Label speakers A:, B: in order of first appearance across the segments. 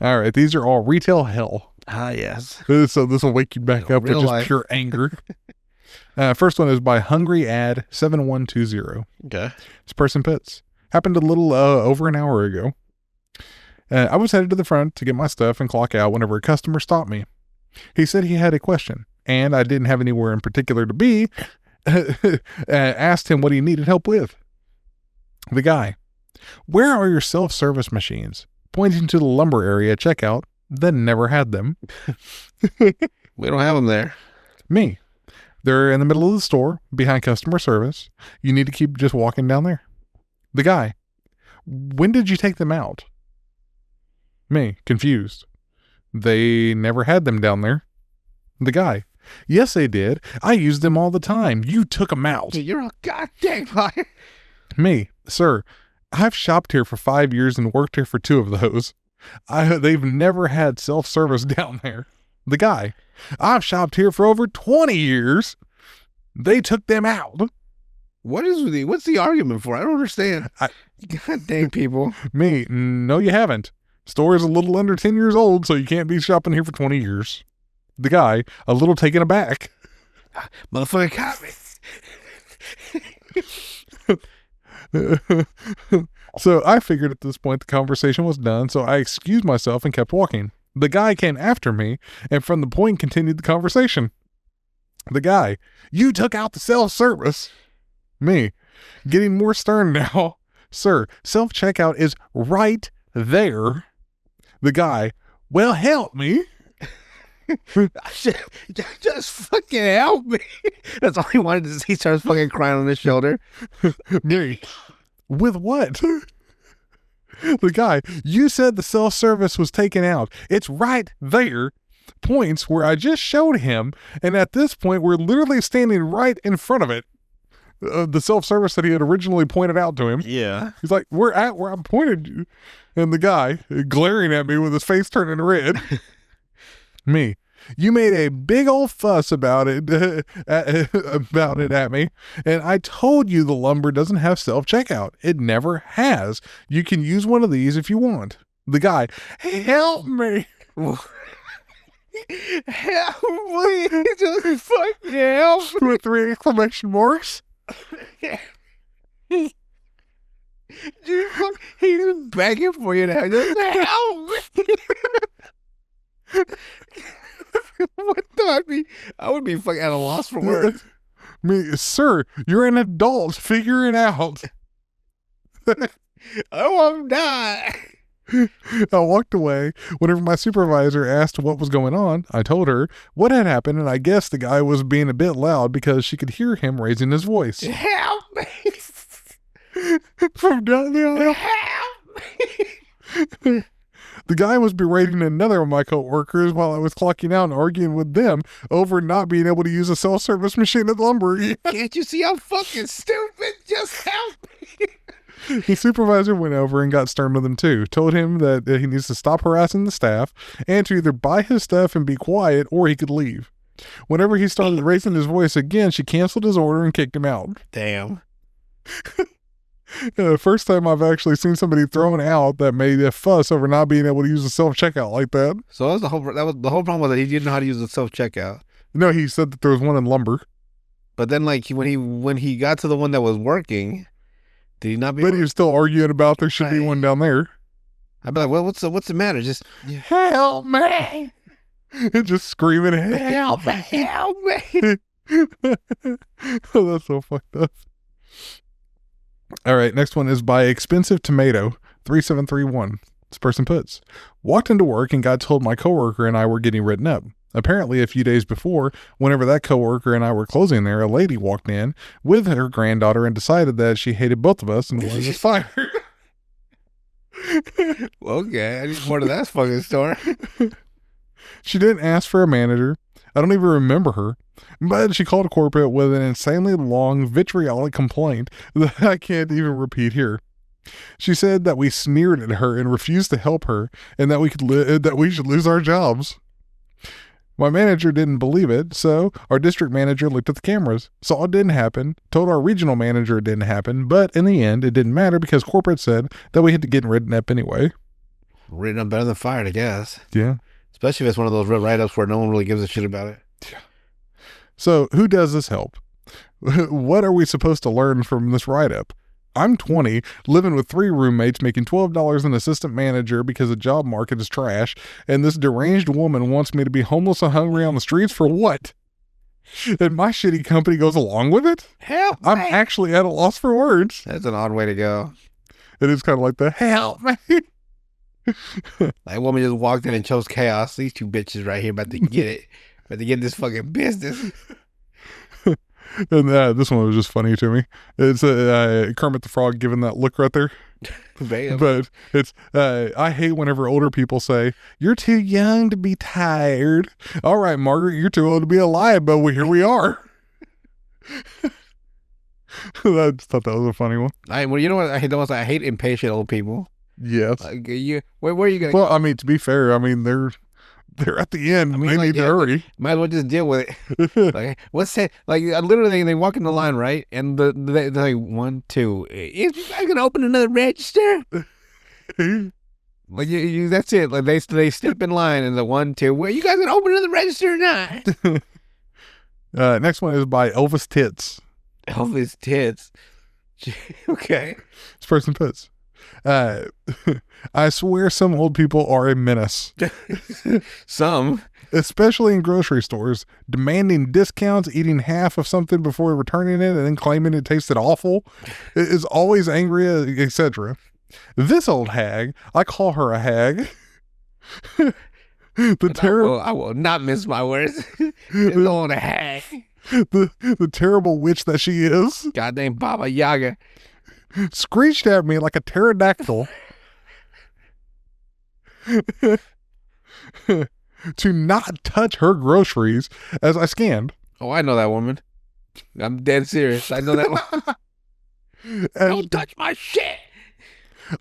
A: All right, these are all retail hell.
B: Ah, yes.
A: So this will wake you back up with
B: Real
A: just
B: life.
A: pure anger. First one is by Hungry Ad 7120.
B: Okay.
A: This person puts, happened a little over an hour ago. I was headed to the front to get my stuff and clock out whenever a customer stopped me. He said he had a question, and I didn't have anywhere in particular to be. Asked him what he needed help with. The guy, where are your self-service machines? Pointing to the lumber area checkout that never had them.
B: We don't have them there.
A: Me. They're in the middle of the store, behind customer service. You need to keep just walking down there. The guy, when did you take them out? Me, confused. They never had them down there. The guy, yes, they did. I use them all the time. You took them out.
B: You're a goddamn liar.
A: Me, sir, I've shopped here for 5 years and worked here for 2 of those. They've never had self-service down there. The guy, I've shopped here for over 20 years. They took them out.
B: What's the argument for? I don't understand. God dang people.
A: Me, no, you haven't. Store is a little under 10 years old, so you can't be shopping here for 20 years. The guy, a little taken aback.
B: Motherfucker caught me.
A: So I figured at this point the conversation was done, so I excused myself and kept walking. The guy came after me, and from the point continued the conversation. The guy, you took out the self-service. Me, getting more stern now. Sir, self-checkout is right there. The guy, well, help me.
B: Just fucking help me. That's all he wanted to see. He starts fucking crying on his shoulder.
A: Me, with what? The guy, you said the self-service was taken out. It's right there. Points where I just showed him, and at this point we're literally standing right in front of it. The self-service that he had originally pointed out to him.
B: Yeah.
A: He's like, we're at where I pointed you. And the guy glaring at me with his face turning red. Me, you made a big old fuss about it at me, and I told you the lumber doesn't have self-checkout. It never has. You can use one of these if you want. The guy, help me.
B: Help me. Just fucking help.
A: With 3 exclamation marks.
B: Dude, he's begging for you now. Just help me. What the? I would be fucking at a loss for words.
A: Me, sir, you're an adult. Figure it out.
B: I want to die.
A: I walked away. Whenever my supervisor asked what was going on, I told her what had happened, and I guess the guy was being a bit loud because she could hear him raising his voice.
B: Help me.
A: From down the aisle.
B: Help me.
A: The guy was berating another of my coworkers while I was clocking out and arguing with them over not being able to use a self-service machine at lumber.
B: Can't you see I'm fucking stupid? Just help me.
A: The supervisor went over and got stern with him too. Told him that he needs to stop harassing the staff and to either buy his stuff and be quiet or he could leave. Whenever he started raising his voice again, she canceled his order and kicked him out.
B: Damn.
A: The first time I've actually seen somebody thrown out that made a fuss over not being able to use a self-checkout like that.
B: So that was the whole problem was that he didn't know how to use the self-checkout.
A: No, he said that there was one in lumber.
B: But then like when he got to the one that was working, did he not be?
A: But he was still arguing about there should be one down there.
B: I'd be like, well, what's the matter? Just
A: help me. Just screaming, help me,
B: help me.
A: Oh, that's so fucked up. All right, next one is by Expensive Tomato 3731. This person puts, walked into work and got told my coworker and I were getting written up. Apparently, a few days before, whenever that coworker and I were closing there, a lady walked in with her granddaughter and decided that she hated both of us and wanted us fired.
B: Okay, I need more to that fucking story.
A: She didn't ask for a manager. I don't even remember her. But she called a corporate with an insanely long vitriolic complaint that I can't even repeat here. She said that we sneered at her and refused to help her, and that we should lose our jobs. My manager didn't believe it, so our district manager looked at the cameras, saw it didn't happen, told our regional manager it didn't happen, but in the end, it didn't matter because corporate said that we had to get written up anyway.
B: Written up better than fired, I guess.
A: Yeah.
B: Especially if it's one of those real write-ups where no one really gives a shit about it.
A: So who does this help? What are we supposed to learn from this write-up? I'm 20, living with 3 roommates, making $12 an assistant manager because the job market is trash, and this deranged woman wants me to be homeless and hungry on the streets for what? And my shitty company goes along with it?
B: Help!
A: I'm actually at a loss for words.
B: That's an odd way to go.
A: It is kind of like the help me.
B: Like, woman just walked in and chose chaos. These 2 bitches right here about to get it. About to get this fucking business.
A: And this one was just funny to me. It's Kermit the Frog giving that look right there. But it's, I hate whenever older people say, "You're too young to be tired." All right, Margaret, you're too old to be alive, but here we are. I just thought that was a funny one.
B: Well, you know what? I hate the most. I hate impatient old people.
A: Yes.
B: Like, where are you going?
A: Well, I mean, to be fair, I mean, they're at the end. I mean, they need to hurry.
B: Might as well just deal with it. Like, what's that? Like, literally, they walk in the line, right? And they're like, 1, 2. Is you guys gonna open another register? Like, that's it. Like, they step in line and the 1, 2. Well, you guys gonna open another register or not?
A: Next one is by Elvis Tits.
B: Elvis Tits. Okay.
A: This person puts, I swear some old people are a menace.
B: Some.
A: Especially in grocery stores, demanding discounts, eating half of something before returning it, and then claiming it tasted awful. It is always angry, etc. This old hag, I call her a hag.
B: I will not miss my words. This old hag.
A: The terrible witch that she is.
B: Goddamn Baba Yaga.
A: Screeched at me like a pterodactyl to not touch her groceries as I scanned.
B: Oh, I know that woman. I'm dead serious. I know that one. Don't touch my shit.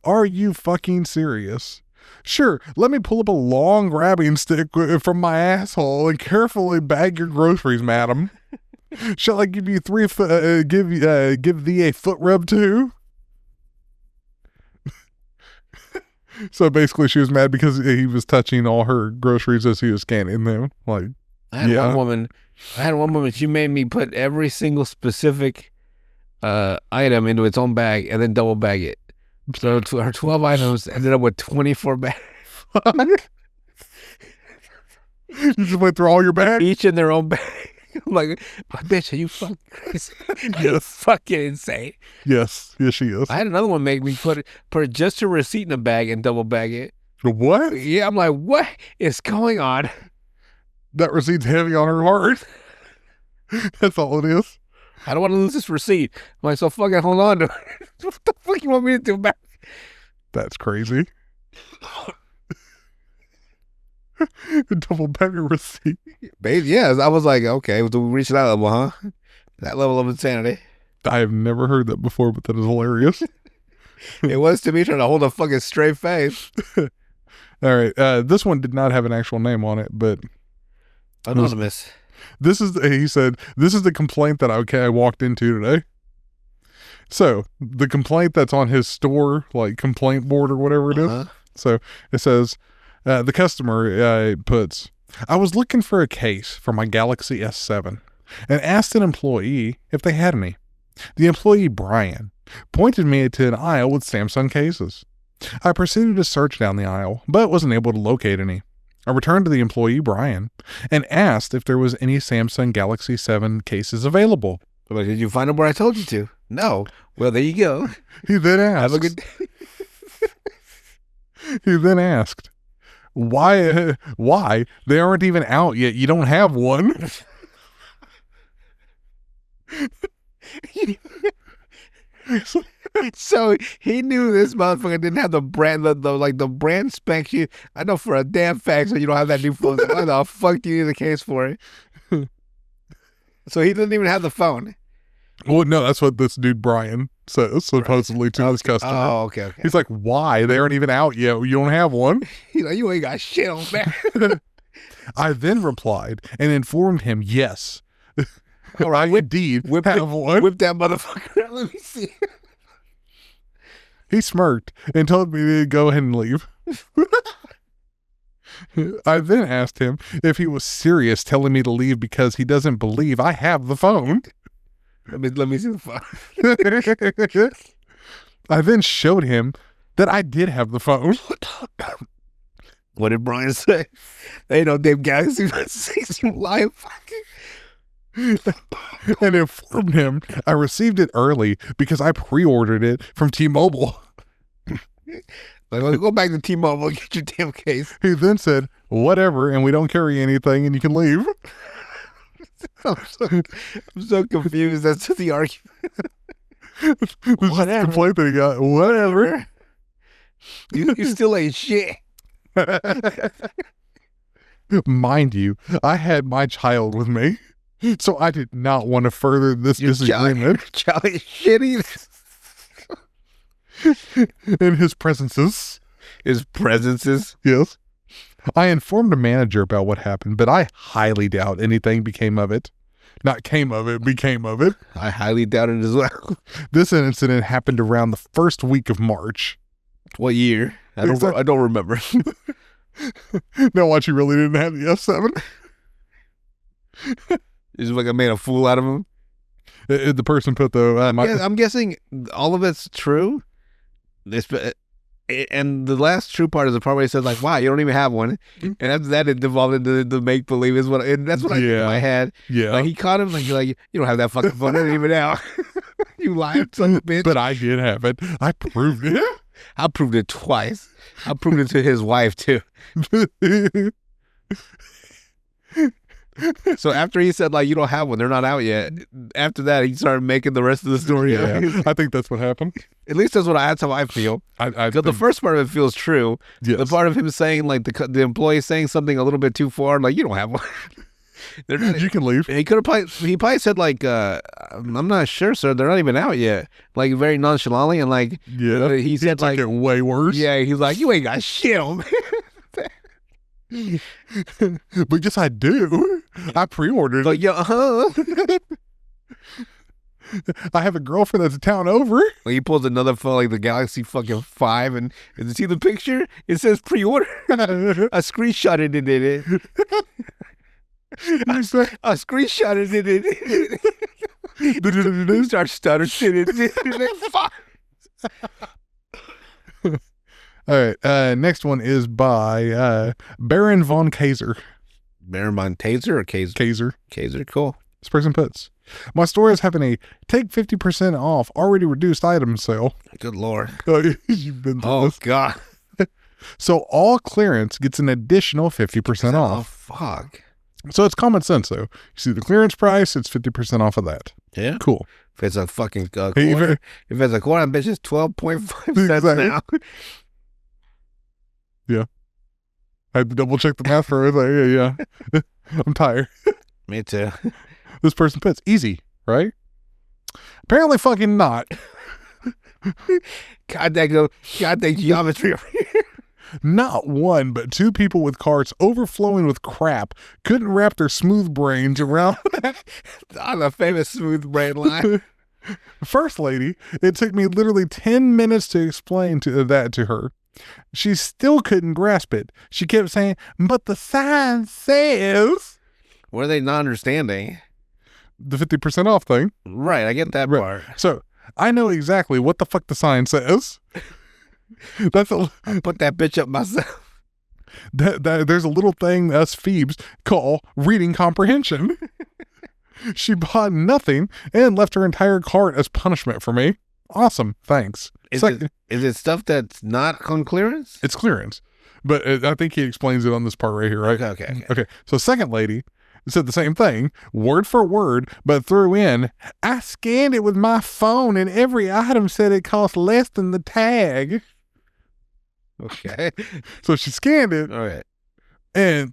A: Are you fucking serious? Sure, let me pull up a long grabbing stick from my asshole and carefully bag your groceries, madam. Shall I give you give thee a foot rub too? So basically, she was mad because he was touching all her groceries as he was scanning them. Like,
B: I had one woman. She made me put every single specific item into its own bag and then double bag it. So her 12 items ended up with 24 bags.
A: You just went through all your bags?
B: Each in their own bag. I'm like, bitch, are you fucking crazy? You're fucking insane.
A: Yes, she is.
B: I had another one make me put just a receipt in a bag and double bag it.
A: What?
B: Yeah, I'm like, what is going on?
A: That receipt's heavy on her heart. That's all it is.
B: I don't want to lose this receipt. I'm like, so fucking hold on to it. What the fuck you want me to do about it?
A: That's crazy. Double bag a receipt.
B: Babe, yes. I was like, okay, we reached that level, huh? That level of insanity.
A: I have never heard that before, but that is hilarious.
B: It was to me trying to hold a fucking straight face.
A: All right. This one did not have an actual name on it, but
B: anonymous.
A: He said, this is the complaint that I walked into today. So the complaint that's on his store, like complaint board or whatever it is. So it says, the customer puts, I was looking for a case for my Galaxy S7 and asked an employee if they had any. The employee, Brian, pointed me to an aisle with Samsung cases. I proceeded to search down the aisle, but wasn't able to locate any. I returned to the employee, Brian, and asked if there was any Samsung Galaxy 7 cases available.
B: Like, did you find them where I told you to? No. Well, there you go.
A: He then asked.
B: Have a good day.
A: He then asked, why they aren't even out yet? You don't have one.
B: So he knew this motherfucker didn't have the brand, the brand spec sheet. I know for a damn fact, so you don't have that new phone. So why the fuck do you need the case for it? So he doesn't even have the phone.
A: Well, no, that's what this dude Brian says supposedly to this customer.
B: Oh, okay.
A: He's like, why? They aren't even out yet. You don't have one.
B: He's like, you ain't got shit on that.
A: I then replied and informed him, yes. All right, indeed,
B: whip
A: have one.
B: Whip that motherfucker out. Let me see.
A: He smirked and told me to go ahead and leave. I then asked him if he was serious telling me to leave because he doesn't believe I have the phone.
B: Let me see the phone.
A: I then showed him that I did have the phone.
B: What did Brian say? Ain't no damn Galaxy 6, you lying fucking.
A: And informed him I received it early because I pre-ordered it from T-Mobile.
B: Like, let's go back to T-Mobile and get your damn case.
A: He then said, whatever, and we don't carry anything and you can leave.
B: I'm so confused as to the argument.
A: Whatever. Complaint that he got. Whatever.
B: You still ain't shit.
A: Mind you, I had my child with me, so I did not want to further this disagreement.
B: Child ain't shitty.
A: In his presences.
B: His presences?
A: Yes. I informed the manager about what happened, but I highly doubt anything became of it. Not came of it, became of it.
B: I highly doubt it as well.
A: This incident happened around the first week of March.
B: What year? I don't remember.
A: Now watch, you really didn't have the S7.
B: Is it like I made a fool out of him?
A: The person put the...
B: I'm guessing all of it's true. And the last true part is the part where he says, like, wow, you don't even have one. And after that, it devolved into the make-believe. That's what I did in my head.
A: Yeah.
B: Like, he caught him, like, you don't have that fucking phone. It ain't even out. You lying son of a bitch.
A: But I did have it. I proved it.
B: I proved it twice. I proved it to his wife, too. So after he said, like, you don't have one, they're not out yet. After that, he started making the rest of the story.
A: Yeah, I think that's what happened.
B: At least that's how I feel. The first part of it feels true.
A: Yes.
B: The part of him saying, like, the employee saying something a little bit too far, like, you don't have one.
A: You can leave.
B: He probably said, like, I'm not sure, sir. They're not even out yet. Like, very nonchalantly. And, like, he said, like,
A: it way worse.
B: Yeah, he's like, you ain't got shit on me.
A: But yes, I do. I pre-ordered.
B: Like,
A: I have a girlfriend that's a town over.
B: Like, he pulls another phone, like the Galaxy fucking 5, and you see the picture? It says pre-order. I screenshotted it in it. I screenshotted it in it. Start stuttering.
A: All right. Next one is by Baron von Kaiser.
B: Baron von Taser or Kaiser?
A: Kaiser.
B: Kaiser, cool.
A: This person puts, my store is having a take 50% off already reduced item sale.
B: Good Lord.
A: You've been through this.
B: God.
A: So all clearance gets an additional 50% off.
B: Oh, fuck.
A: So it's common sense, though. You see the clearance price, it's 50% off of that.
B: Yeah.
A: Cool.
B: If it's a fucking quarter, if it's a quarter, I bet it's 12.5 cents now.
A: Yeah. I had to double check the math for it. Yeah. I'm tired.
B: Me too.
A: This person puts easy, right? Apparently fucking not.
B: God dang geometry over here.
A: Not one, but two people with carts overflowing with crap couldn't wrap their smooth brains around
B: on the famous smooth brain line.
A: First lady, it took me literally 10 minutes to explain that to her. She still couldn't grasp it. She kept saying, but the sign says...
B: What are they not understanding?
A: The 50% off thing.
B: Right, I get that part.
A: So, I know exactly what the fuck the sign says. I
B: put that bitch up myself.
A: There's a little thing us Phoebes call reading comprehension. She bought nothing and left her entire cart as punishment for me. Awesome, thanks.
B: Is it stuff that's not on clearance?
A: It's clearance. But I think he explains it on this part right here, right? Okay. So second lady said the same thing, word for word, but threw in, I scanned it with my phone and every item said it cost less than the tag.
B: Okay.
A: So she scanned it.
B: All right.
A: And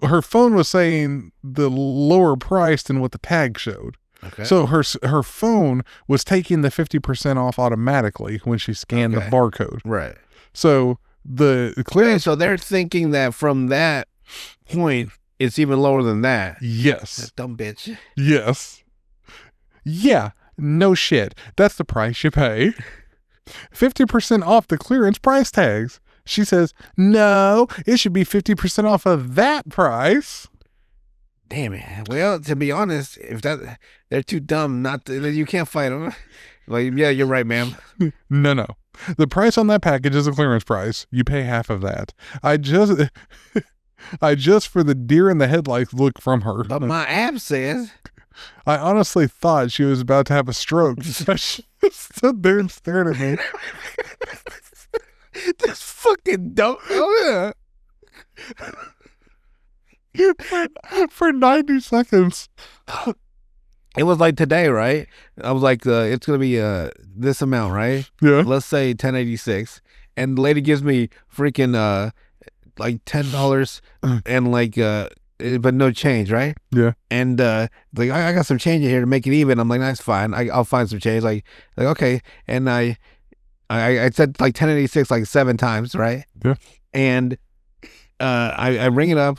A: her phone was saying the lower price than what the tag showed.
B: Okay.
A: So her phone was taking the 50% off automatically when she scanned the barcode.
B: Right.
A: So the clearance.
B: So they're thinking that from that point, it's even lower than that.
A: Yes.
B: That dumb bitch.
A: Yes. Yeah. No shit. That's the price you pay. 50% off the clearance price tags. She says, no, it should be 50% off of that price.
B: Damn it. Well, to be honest, if they're too dumb not to, you can't fight them. Like, yeah, you're right, ma'am.
A: No. The price on that package is a clearance price. You pay half of that. I just for the deer in the headlights look from her.
B: But my app says.
A: I honestly thought she was about to have a stroke. She stood there and stared at me.
B: This fucking dumb. Oh,
A: yeah. For 90 seconds.
B: It was like today, right? I was like, it's going to be this amount, right?
A: Yeah.
B: Let's say 1086. And the lady gives me freaking like $10 and like but no change, right?
A: Yeah.
B: And like I got some change in here to make it even. I'm like, that's fine. I'll find some change. Like okay. And I said like 1086 like 7 times, right?
A: Yeah.
B: And I ring it up.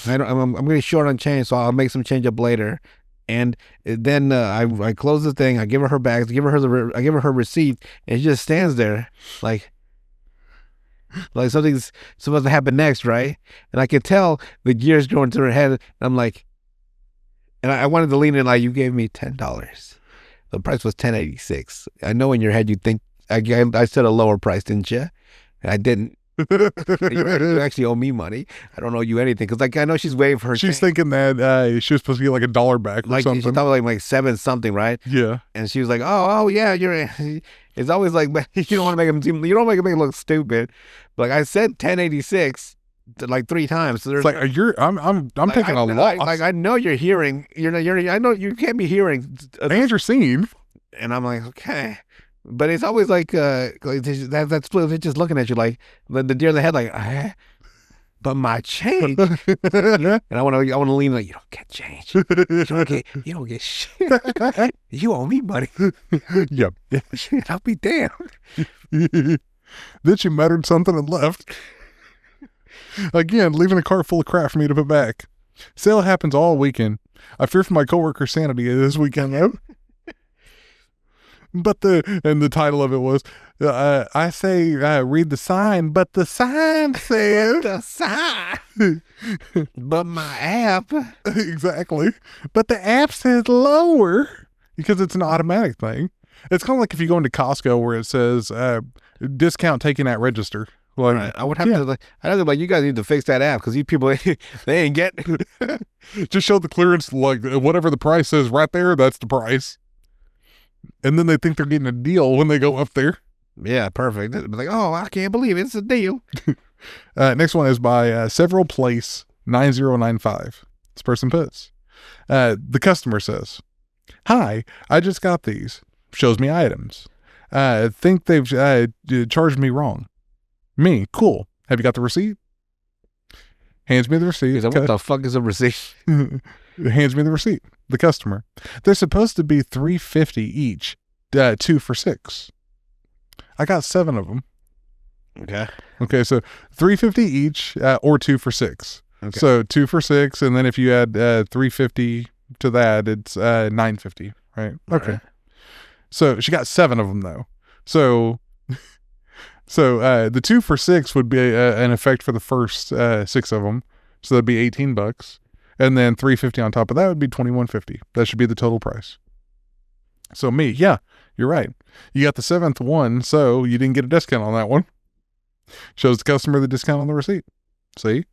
B: I'm getting short on change, so I'll make some change up later. And then I close the thing. I give her her bags. I give her her receipt, and she just stands there like something's supposed to happen next, right? And I could tell the gears going through her head. And I'm like, and I wanted to lean in like, you gave me $10. The price was $10.86. I know in your head you think I said a lower price, didn't you? And I didn't. You actually owe me money. I don't owe you anything because like I know she's waiting for her.
A: She's thinking that she was supposed to get like $1 back or
B: like
A: something.
B: She thought like 7 something, right?
A: Yeah.
B: And she was like, oh yeah, you're. It's always like you don't want to make him seem. You don't make him look stupid. But like I said, 1086 like 3 times. So
A: it's like I'm
B: like,
A: taking a loss.
B: Like I know you're hearing. I know you can't be hearing.
A: And you're seeing.
B: And I'm like, okay. But it's always like that split. They're just looking at you like the deer in the head, like, but my change. And I want to lean like, you don't get change. You don't get shit. You owe me money.
A: Yep.
B: Shit, I'll be damned.
A: Then she muttered something and left. Again, leaving a cart full of crap for me to put back. Sale happens all weekend. I fear for my coworker's sanity this weekend though. But the title of it was, I say, read the sign, but the sign says.
B: The sign. But my app.
A: Exactly. But the app says lower because it's an automatic thing. It's kind of like if you go into Costco where it says discount taken at register. Like,
B: right. I would have to like, you guys need to fix that app because these people, they ain't getting.
A: Just show the clearance, like whatever the price says right there, that's the price. And then they think they're getting a deal when they go up there.
B: Yeah, perfect. Like, oh, I can't believe it's a deal.
A: Next one is by Several Place 9095. This person puts, the customer says, hi, I just got these. Shows me items. Think they've charged me wrong. Me, cool. Have you got the receipt? Hands me the receipt.
B: What the fuck is a receipt?
A: Hands me the receipt. The customer. They're supposed to be $3.50 each. 2 for $6. I got 7 of them. Okay. So $3.50 each, or 2 for $6. Okay. So 2 for $6, and then if you add $3.50 to that, it's $9.50. Right. Okay. Right. So she got 7 of them though. So the 2 for $6 would be an effect for the first 6 of them. So that'd be $18. And then $3.50 on top of that would be $21.50. That should be the total price. So me, yeah, you're right. You got the 7th one, so you didn't get a discount on that one. Shows the customer the discount on the receipt. See?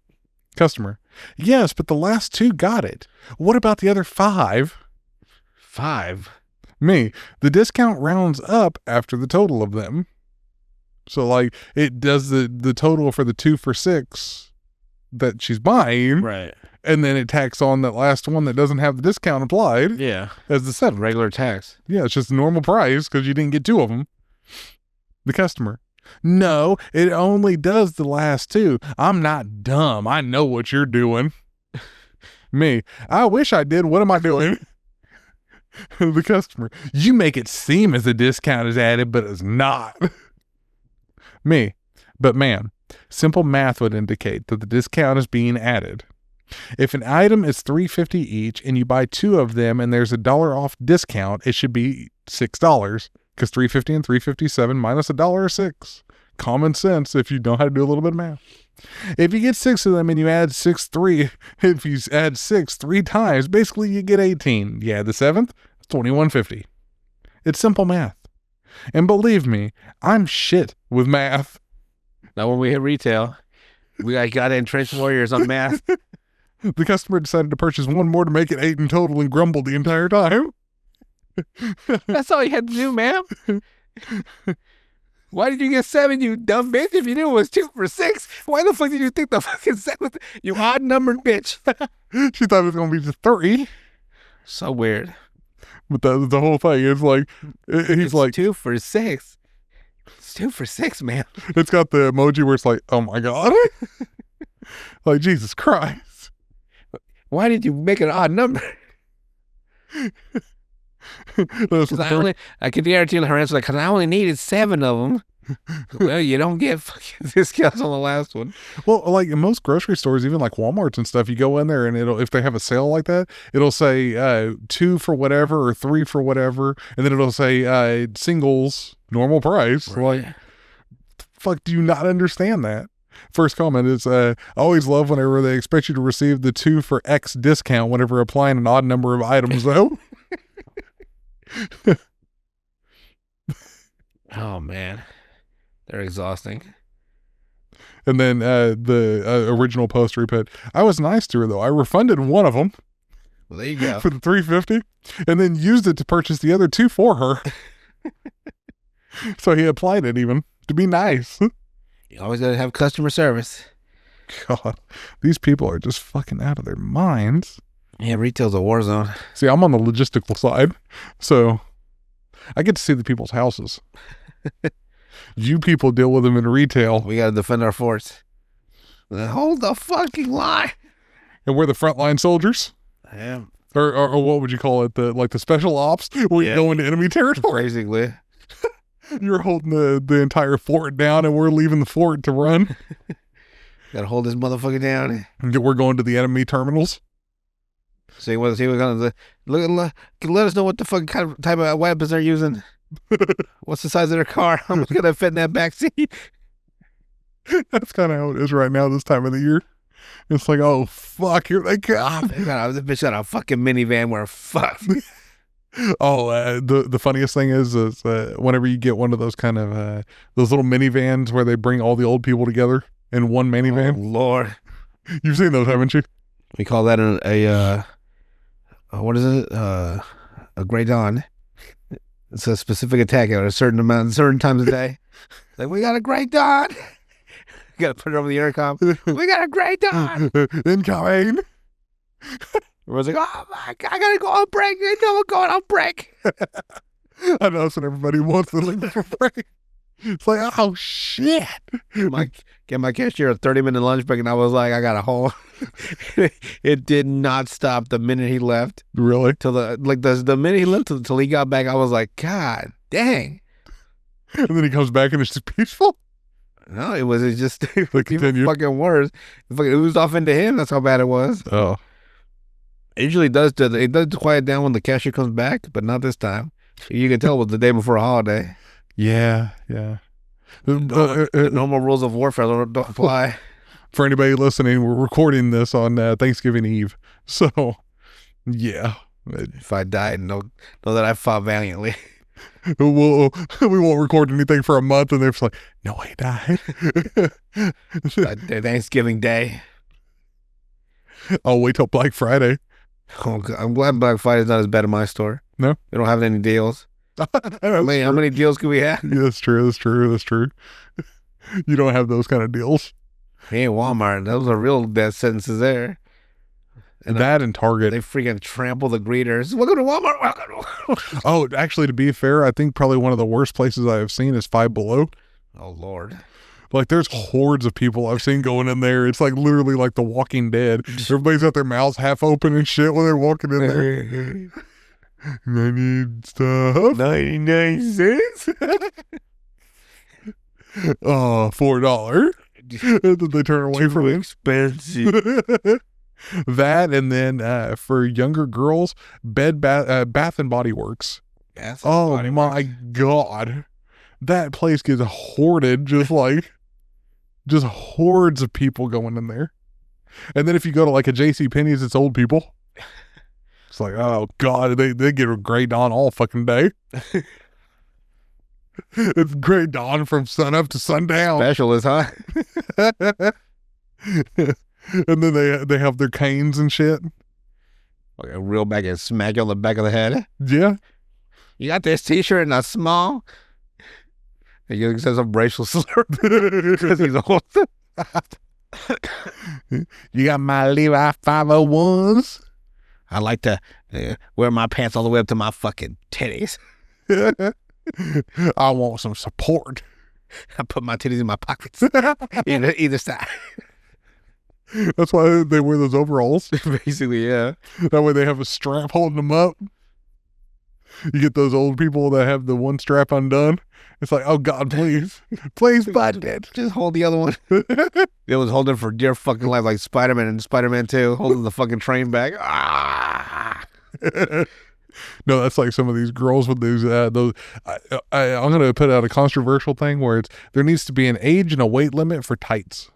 A: Customer. Yes, but the last 2 got it. What about the other 5?
B: 5?
A: Me. The discount rounds up after the total of them. So like it does the total for the 2 for $6 that she's buying.
B: Right.
A: And then it tacks on that last one that doesn't have the discount applied.
B: Yeah.
A: As the 7th.
B: Regular tax.
A: Yeah, it's just the normal price because you didn't get 2 of them. The customer. No, it only does the last 2. I'm not dumb. I know what you're doing. Me. I wish I did. What am I doing? The customer. You make it seem as a discount is added, but it's not. Me. But man, simple math would indicate that the discount is being added. If an item is $3.50 each and you buy 2 of them and there's $1 off discount, it should be $6. Because 350 and 357 minus $1.06. Common sense if you know how to do a little bit of math. If you get 6 of them and you add if you add 6 3 times, basically you get 18. You add the 7th, it's 2150. It's simple math. And believe me, I'm shit with math.
B: Now when we hit retail, we got entrenched warriors on math.
A: The customer decided to purchase one more to make it 8 in total and grumbled the entire time.
B: That's all you had to do, ma'am. Why did you get 7, you dumb bitch? If you knew it was 2 for 6, why the fuck did you think the fucking 7th? You odd numbered bitch.
A: She thought it was going to be just 3.
B: So weird.
A: But the whole thing is like, he's
B: It's
A: like
B: 2 for 6. It's 2 for 6, man.
A: It's got the emoji where it's like, oh my God. Like, Jesus Christ.
B: Why did you make an odd number? I can guarantee her answer like, because I only needed 7 of them. Well, you don't get fucking discounts on the last one.
A: Well, like in most grocery stores, even like Walmart's and stuff, you go in there and if they have a sale like that, it'll say 2 for whatever or 3 for whatever, and then it'll say singles normal price.
B: Right.
A: Fuck, do you not understand that? First comment is, I always love whenever they expect you to receive the 2 for X discount whenever applying an odd number of items, though.
B: Oh, man. They're exhausting.
A: And then the original poster put, I was nice to her, though. I refunded one of them.
B: Well, there you go.
A: For the $3.50, and then used it to purchase the other 2 for her. So he applied it even to be nice.
B: You always got to have customer service.
A: God, these people are just fucking out of their minds.
B: Yeah, retail's a war zone.
A: See, I'm on the logistical side, so I get to see the people's houses. You people deal with them in retail.
B: We got to defend our forts. Hold the fucking line.
A: And we're the frontline soldiers.
B: I am.
A: Or what would you call it? The special ops where you go into enemy territory.
B: Basically.
A: You're holding the entire fort down and we're leaving the fort to run.
B: Got to hold this motherfucker down.
A: We're going to the enemy terminals.
B: See what's gonna let us know what the fucking type of weapons they're using. What's the size of their car? How much gonna fit in that back seat?
A: That's kind of how it is right now this time of the year. It's like, oh fuck, here they come.
B: This bitch got a fucking minivan. We're fucked.
A: Oh, the funniest thing is whenever you get one of those kind of those little minivans where they bring all the old people together in one minivan.
B: Oh, Lord,
A: you've seen those, haven't you?
B: We call that a what is it? A Grey Dawn. It's a specific attack at a certain times a day. Like, we got a Grey Dawn. You gotta put it over the intercom. We got a Grey Dawn
A: incoming.
B: Everyone's like, oh my God, I gotta go on break. I know I'm going on break.
A: I know that's what everybody wants to leave for break. It's like, oh shit.
B: Get my cashier a 30-minute lunch break, and I was like, I got a whole. It did not stop the minute he left.
A: Really?
B: Till the minute he left till he got back, I was like, God dang.
A: And then he comes back and it's just peaceful.
B: No, it's just
A: like
B: even fucking worse. It fucking oozed off into him. That's how bad it was.
A: Oh.
B: It usually does quiet down when the cashier comes back, but not this time. You can tell it was the day before a holiday.
A: Yeah.
B: Normal rules of warfare don't apply.
A: For anybody listening, we're recording this on Thanksgiving Eve. So, yeah.
B: If I died, know that I fought valiantly.
A: We won't record anything for a month, and they're just like, no, I died.
B: Thanksgiving Day.
A: I'll wait till Black Friday.
B: Oh, God. I'm glad Black Friday's not as bad in my store.
A: No?
B: We don't have any deals. How many deals can we have?
A: Yeah, that's true. You don't have those kind of deals.
B: Hey, Walmart, those are real death sentences there.
A: And that and Target.
B: They freaking trample the greeters. Welcome to Walmart. Welcome to Walmart.
A: Oh, actually, to be fair, I think probably one of the worst places I have seen is Five Below.
B: Oh, Lord.
A: Like, there's hordes of people I've seen going in there. It's like literally like The Walking Dead. Everybody's got their mouths half open and shit when they're walking in there. I need stuff.
B: 99 cents?
A: Oh, $4. They turn away from it.
B: Expensive.
A: That, and then for younger girls, Bath and Body Works
B: That's
A: Oh my God. That place gets hoarded, just hordes of people going in there. And then if you go to like a JC Penney's, it's old people. It's like, oh God, they get a gray dawn all fucking day. It's gray dawn from sun up to sundown.
B: Specialist, huh?
A: And then they have their canes and shit.
B: Like a real back and smack you on the back of the head.
A: Yeah.
B: You got this T-shirt in a small. And you says some racial slur because he's old.
A: You got my Levi 501s.
B: I like to wear my pants all the way up to my fucking titties.
A: I want some support.
B: I put my titties in my pockets, either side.
A: That's why they wear those overalls.
B: Basically, yeah.
A: That way they have a strap holding them up. You get those old people that have the one strap undone. It's like, oh God, please button it.
B: Just hold the other one. It was holding for dear fucking life, like Spider-Man and Spider-Man 2, holding the fucking train back. Ah.
A: No, that's like some of these girls with those. I'm gonna put out a controversial thing where there needs to be an age and a weight limit for tights.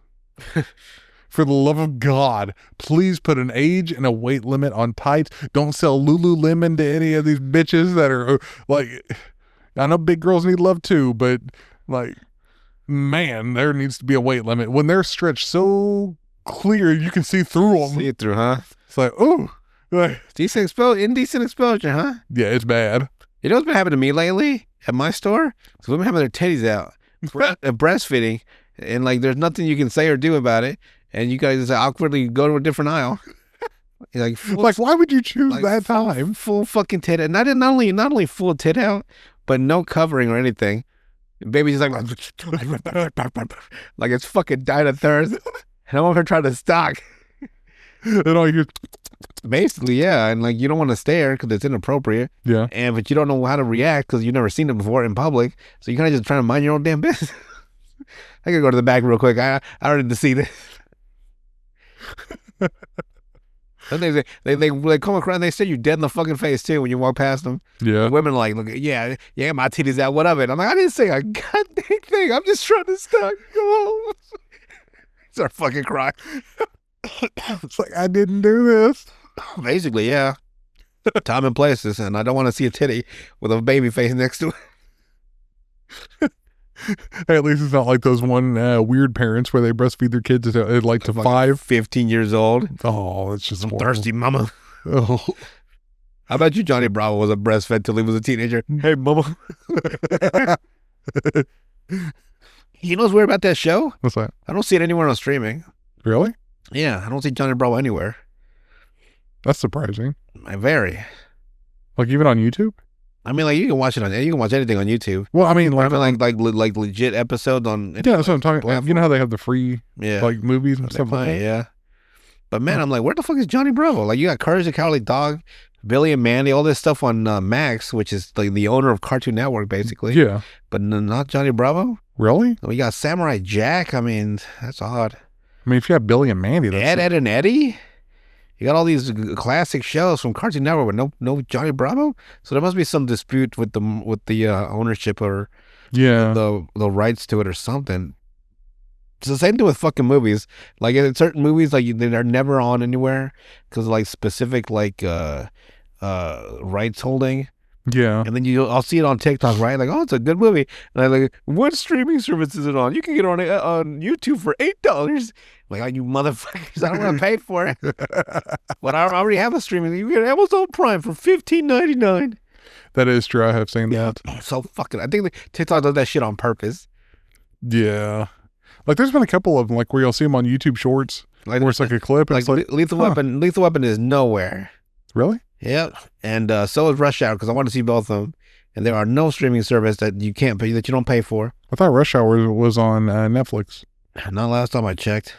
A: For the love of God, please put an age and a weight limit on tights. Don't sell Lululemon to any of these bitches that are like. I know big girls need love too, but like, man, there needs to be a weight limit when they're stretched so clear you can see through them.
B: See it through, huh?
A: It's like, oh, like,
B: indecent exposure, huh?
A: Yeah, it's bad.
B: You know what's been happening to me lately at my store? So women having their titties out, breastfeeding, and like there's nothing you can say or do about it, and you guys just awkwardly go to a different aisle. Like
A: why would you choose that time?
B: Full fucking tit, and not only full tit out, but no covering or anything. Baby's just like it's fucking died a thirst, and I'm over here trying to stock.
A: And all you
B: basically, yeah, and like you don't want to stare because it's inappropriate.
A: Yeah,
B: but you don't know how to react because you've never seen it before in public, so you kind of just trying to mind your own damn business. I gotta go to the back real quick. I don't need to see this. Sometimes they come across and they say you dead in the fucking face too when you walk past them.
A: Yeah.
B: The women are like, look, yeah, my titties out. What of it? I'm like, I didn't say a goddamn thing. I'm just trying to stop. Go on. Start fucking crying.
A: It's like I didn't do this.
B: Basically, yeah. Time and places, and I don't want to see a titty with a baby face next to it.
A: Hey, at least it's not like those one weird parents where they breastfeed their kids at like to
B: 15 years old.
A: Oh, it's just
B: thirsty mama.
A: Oh.
B: How about you, Johnny Bravo was a breastfed till he was a teenager? Hey, mama. You know what's weird about that show?
A: What's that?
B: I don't see it anywhere on streaming.
A: Really?
B: Yeah, I don't see Johnny Bravo anywhere.
A: That's surprising.
B: Very.
A: Like even on YouTube?
B: I mean, like you can watch anything on YouTube.
A: Well, I mean, like
B: legit episodes on.
A: Yeah, that's what I'm talking. Like, you know how they have the free like movies and stuff like that.
B: Yeah, but man, I'm like, where the fuck is Johnny Bravo? Like, you got Courage the Cowardly Dog, Billy and Mandy, all this stuff on Max, which is like the owner of Cartoon Network, basically.
A: Yeah,
B: but not Johnny Bravo.
A: Really?
B: We got Samurai Jack. I mean, that's odd.
A: I mean, if you have Billy and Mandy, that's
B: Ed and Eddie. You got all these classic shows from Cartoon Network with no Johnny Bravo. So there must be some dispute with the ownership or the rights to it or something. It's the same thing with fucking movies. Like in certain movies, like they're never on anywhere because like specific like rights holding.
A: Yeah.
B: And then I'll see it on TikTok, right? Like, oh, it's a good movie. And I'm like, what streaming service is it on? You can get it on YouTube for $8. Like, oh, you motherfuckers, I don't want to pay for it. But I already have a streaming. You get Amazon Prime for $15.99.
A: That is true. I have seen that.
B: So fucking, I think TikTok does that shit on purpose.
A: Yeah. Like, there's been a couple of them, like, where you'll see them on YouTube Shorts, like, where it's like a clip. And
B: like,
A: it's like
B: Lethal Weapon. Lethal Weapon is nowhere.
A: Really?
B: Yep. And so is Rush Hour because I want to see both of them. And there are no streaming service that you can't pay, that you don't pay for.
A: I thought Rush Hour was on Netflix.
B: Not last time I checked.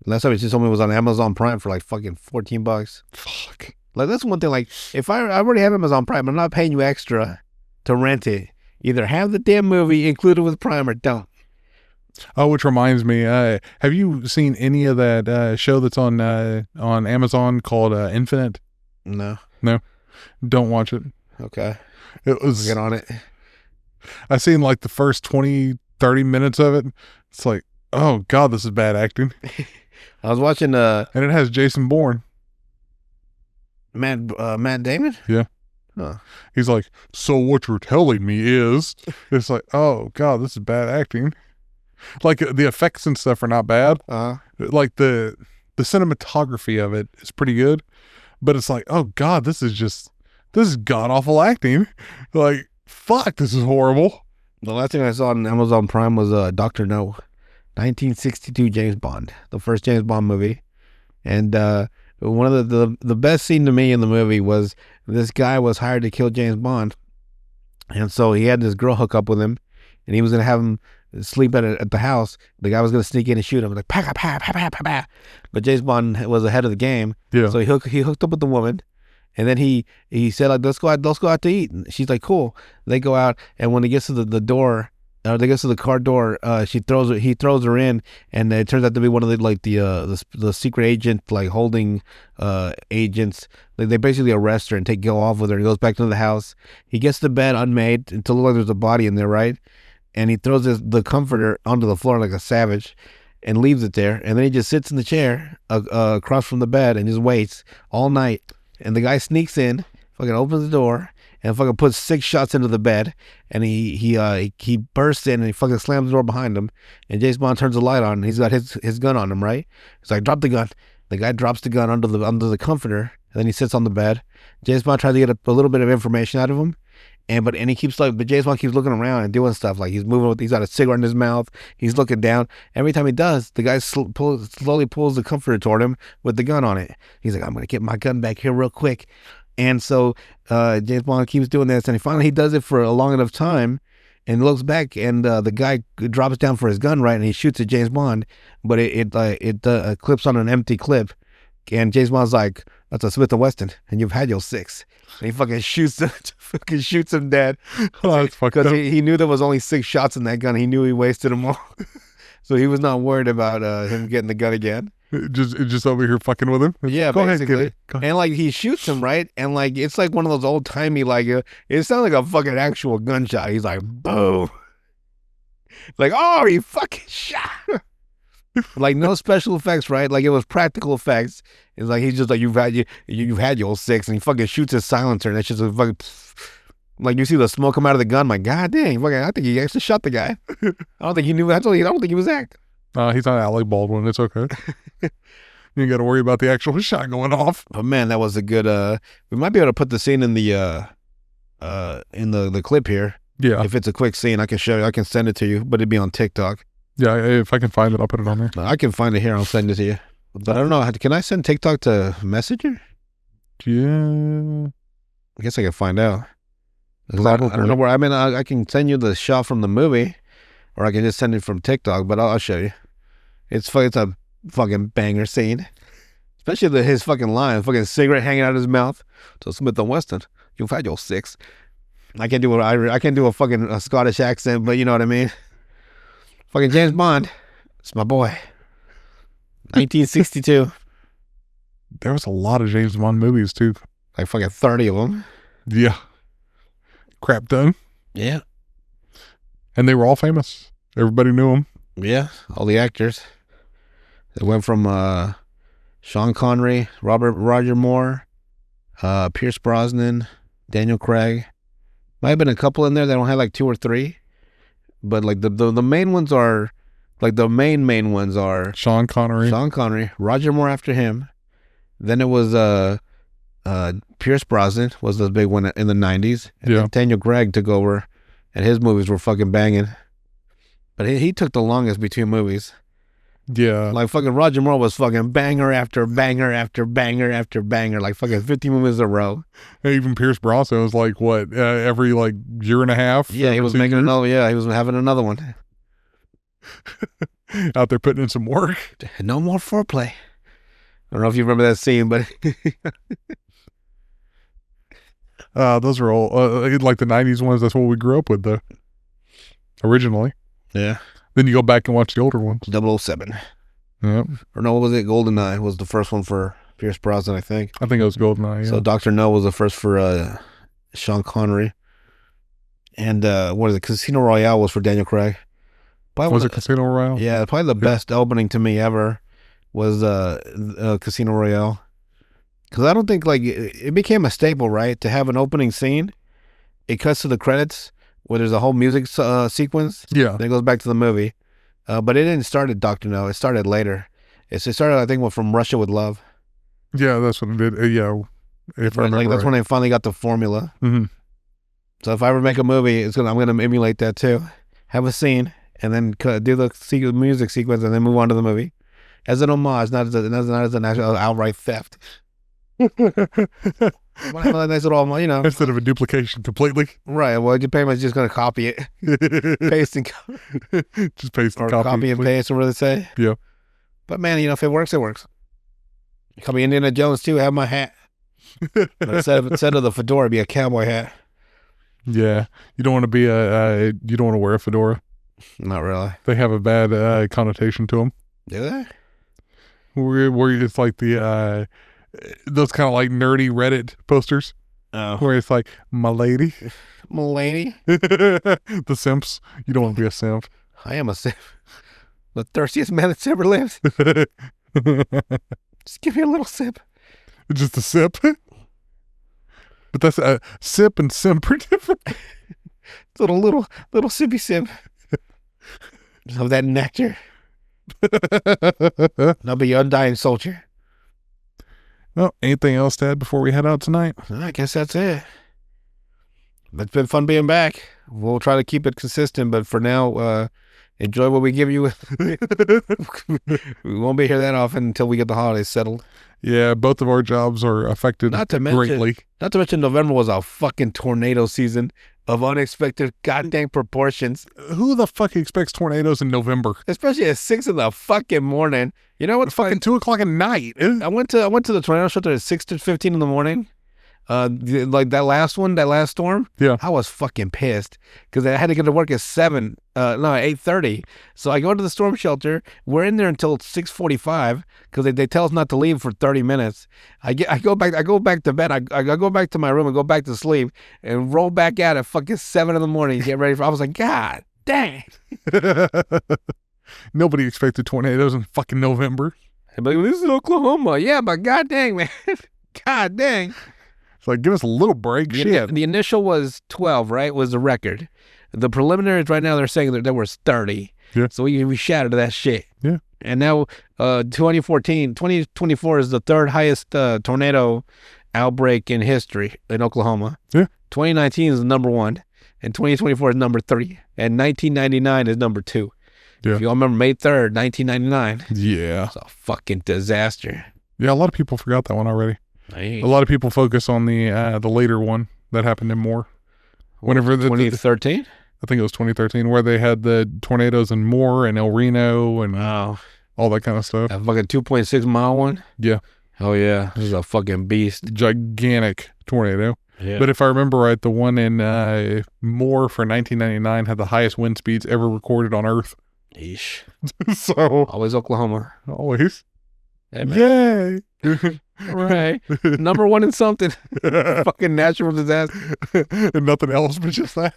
B: Last time I see someone was on Amazon Prime for like fucking $14.
A: Fuck.
B: Like, that's one thing. Like, if I already have Amazon Prime, I'm not paying you extra to rent it. Either have the damn movie included with Prime or don't.
A: Oh, which reminds me, have you seen any of that show that's on Amazon called Infinite?
B: No.
A: Don't watch it.
B: Okay.
A: It
B: I'll
A: was,
B: get on it.
A: I seen like the first 20, 30 minutes of it. It's like, oh God, this is bad acting.
B: I was watching
A: And it has Jason Bourne.
B: Matt Damon.
A: Yeah.
B: Huh.
A: He's like, so what you're telling me is, it's like, oh God, this is bad acting. Like the effects and stuff are not bad. Like the cinematography of it is pretty good, but it's like, oh God, this is god awful acting. Like, fuck, this is horrible.
B: The last thing I saw on Amazon Prime was Doctor No, 1962 James Bond, the first James Bond movie, and one of the best scene to me in the movie was this guy was hired to kill James Bond, and so he had this girl hook up with him, and he was gonna have him sleep at the house. The guy was gonna sneak in and shoot him, like pa pa pa pa pa pa. But James Bond was ahead of the game,
A: Yeah.
B: so he hooked up with the woman, and then he said like let's go out to eat. And she's like cool. They go out, and when he gets to the door. They gets to the car door. He throws her in, and it turns out to be one of the secret agent like holding agents. They basically arrest her and go off with her. He goes back to the house. He gets the bed unmade until like there's a body in there, right? And he throws the comforter onto the floor like a savage, and leaves it there. And then he just sits in the chair across from the bed and just waits all night. And the guy sneaks in, fucking opens the door, and fucking puts 6 shots into the bed, and he bursts in and he fucking slams the door behind him, and James Bond turns the light on, and he's got his gun on him, right? He's like, drop the gun. The guy drops the gun under the comforter, and then he sits on the bed. James Bond tries to get a little bit of information out of him, but James Bond keeps looking around and doing stuff like he's got a cigarette in his mouth, he's looking down. Every time he does, the guy slowly pulls the comforter toward him with the gun on it. He's like, I'm gonna get my gun back here real quick. And so James Bond keeps doing this, and he does it for a long enough time, and looks back, and the guy drops down for his gun, right, and he shoots at James Bond, but it clips on an empty clip, and James Bond's like, "That's a Smith & Wesson, and you've had your 6." And he fucking shoots him dead.
A: Oh, that's fucked
B: Because
A: up.
B: he knew there was only 6 shots in that gun. He knew he wasted them all, so he was not worried about him getting the gun again.
A: Just over here fucking with him.
B: Yeah,
A: Go ahead,
B: basically.
A: get it. Go ahead.
B: And like he shoots him, right? And like it's like one of those old timey like it sounds like a fucking actual gunshot. He's like boom, like oh he fucking shot. Like no special effects, right? Like it was practical effects. It's like he's just like you've had your 6, and he fucking shoots his silencer, and that's just a fucking like you see the smoke come out of the gun. I'm like god dang, fucking I think he actually shot the guy. I don't think he knew. I don't think he was acting.
A: He's not Alec Baldwin. It's okay. You ain't got to worry about the actual shot going off.
B: But man, that was a good. We might be able to put the scene in the clip here.
A: Yeah.
B: If it's a quick scene, I can show you. I can send it to you, but it'd be on TikTok.
A: Yeah, if I can find it, I'll put it on there.
B: I can find it here. I'll send it to you. But I don't know. Can I send TikTok to Messenger?
A: Yeah.
B: I guess I can find out. I don't know where. I mean, I can send you the shot from the movie, or I can just send it from TikTok. But I'll show you. It's a fucking banger scene, especially his fucking line, fucking cigarette hanging out of his mouth. So Smith & Wesson, you've had your 6. I can't do a fucking Scottish accent, but you know what I mean. Fucking James Bond, it's my boy. 1962,
A: There was a lot of James Bond movies too.
B: like fucking 30 of them.
A: Yeah. Crap done.
B: Yeah,
A: And they were all famous. Everybody knew them.
B: yeah, all the actors. It went from Sean Connery, Roger Moore, Pierce Brosnan, Daniel Craig. Might have been a couple in there that don't have like 2 or 3, but like the main ones are like the main ones are
A: Sean Connery.
B: Roger Moore after him. Then it was Pierce Brosnan was the big one in the 90s. And
A: Yeah.
B: then Daniel Craig took over, and his movies were fucking banging. But he took the longest between movies.
A: Yeah.
B: Like fucking Roger Moore was fucking banger after banger after banger after banger, like fucking 50 movies in a row.
A: Even Pierce Brosnan was like, what, every like year and a half?
B: Yeah, he was making another. Yeah, he was having another one.
A: Out there putting in some work.
B: No more foreplay. I don't know if you remember that scene, but
A: Those are all like the 90s ones. That's what we grew up with, though. Originally.
B: yeah,
A: Then you go back and watch the older ones.
B: 007.
A: Yep.
B: Or no, what was it? GoldenEye was the first one for Pierce Brosnan, I think.
A: I think it was GoldenEye. Yeah.
B: So Dr. No was the first for Sean Connery. And what is it? Casino Royale was for Daniel Craig. Probably
A: Was it Casino Royale?
B: Yeah, probably the best opening to me ever was Casino Royale. Because I don't think like it became a staple, right? To have an opening scene, it cuts to the credits where there's a whole music sequence.
A: Yeah.
B: Then it goes back to the movie. But it didn't start at Doctor No. It started later. It started, I think, from Russia with Love.
A: Yeah, that's what it did. Yeah, if I remember
B: Like that's
A: right.
B: when they finally got the formula.
A: Mhm.
B: So if I ever make a movie, I'm gonna emulate that too. Have a scene and then do the music sequence and then move on to the movie as an homage, not as an actual outright theft. Nice little, you know.
A: Instead of a duplication completely.
B: Right. Well, you pretty much just gonna copy it, paste and
A: Just paste
B: or
A: and
B: copy and paste, or what they say.
A: Yeah.
B: But man, you know, if it works, it works. Call me Indiana Jones too. Have my hat. Instead of the fedora, be a cowboy hat.
A: Yeah, you don't want to be you don't want to wear a fedora.
B: Not really.
A: They have a bad connotation to them.
B: Do they?
A: Where it's like the those kind of like nerdy Reddit posters
B: Oh,
A: where it's like my lady,
B: Mulaney.
A: the simps. You don't want to be a simp.
B: I am a sip. The thirstiest man that's ever lived. Just give me a little sip.
A: Just a sip. But that's a sip and simp are different.
B: Little sippy sip. Of that nectar. And I'll be your undying soldier.
A: Well, anything else to add before we head out tonight?
B: I guess that's it. It's been fun being back. We'll try to keep it consistent, but for now, enjoy what we give you. We won't be here that often until we get the holidays settled.
A: Yeah, both of our jobs are affected
B: Not to mention-
A: greatly.
B: Not to mention November was a fucking tornado season of unexpected goddamn proportions.
A: Who the fuck expects tornadoes in November?
B: Especially at 6 in the fucking morning. You know what?
A: Fucking 2:00 at night.
B: I went to the tornado shelter at 6:15 in the morning. Like that last storm.
A: Yeah.
B: I was fucking pissed because I had to get to work at 8:30. So I go to the storm shelter. We're in there until 6:45 because they tell us not to leave for 30 minutes. I go back to bed. I go back to my room and go back to sleep and roll back out at fucking 7 in the morning to get ready for. I was like, God dang.
A: Nobody expected tornadoes in fucking November.
B: But this is Oklahoma. Yeah, but god dang, man. God dang.
A: It's like, give us a little break. Shit.
B: The initial was 12, right? Was the record. The preliminaries right now, they're saying that there was 30.
A: Yeah.
B: So we shattered that shit.
A: Yeah.
B: And now 2024 is the third highest tornado outbreak in history in Oklahoma.
A: Yeah.
B: 2019 is number 1. And 2024 is number 3. And 1999 is number 2.
A: Yeah.
B: If you all remember May 3rd, 1999.
A: Yeah.
B: It's a fucking disaster.
A: Yeah, a lot of people forgot that one already.
B: Hey.
A: A lot of people focus on the later one that happened in Moore. Whenever
B: 2013?
A: I think it was 2013, where they had the tornadoes in Moore and El Reno and
B: Wow.
A: all that kind of stuff.
B: That fucking 2.6 mile one?
A: Yeah.
B: Oh, yeah. This is a fucking beast.
A: Gigantic tornado.
B: Yeah.
A: But if I remember right, the one in Moore for 1999 had the highest wind speeds ever recorded on Earth.
B: Eesh.
A: So,
B: Always Oklahoma.
A: always.
B: Hey, man.
A: Yay.
B: All right. Number 1 in something. Fucking natural disaster.
A: And nothing else but just that.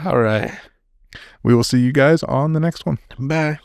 B: All right.
A: We will see you guys on the next one.
B: Bye.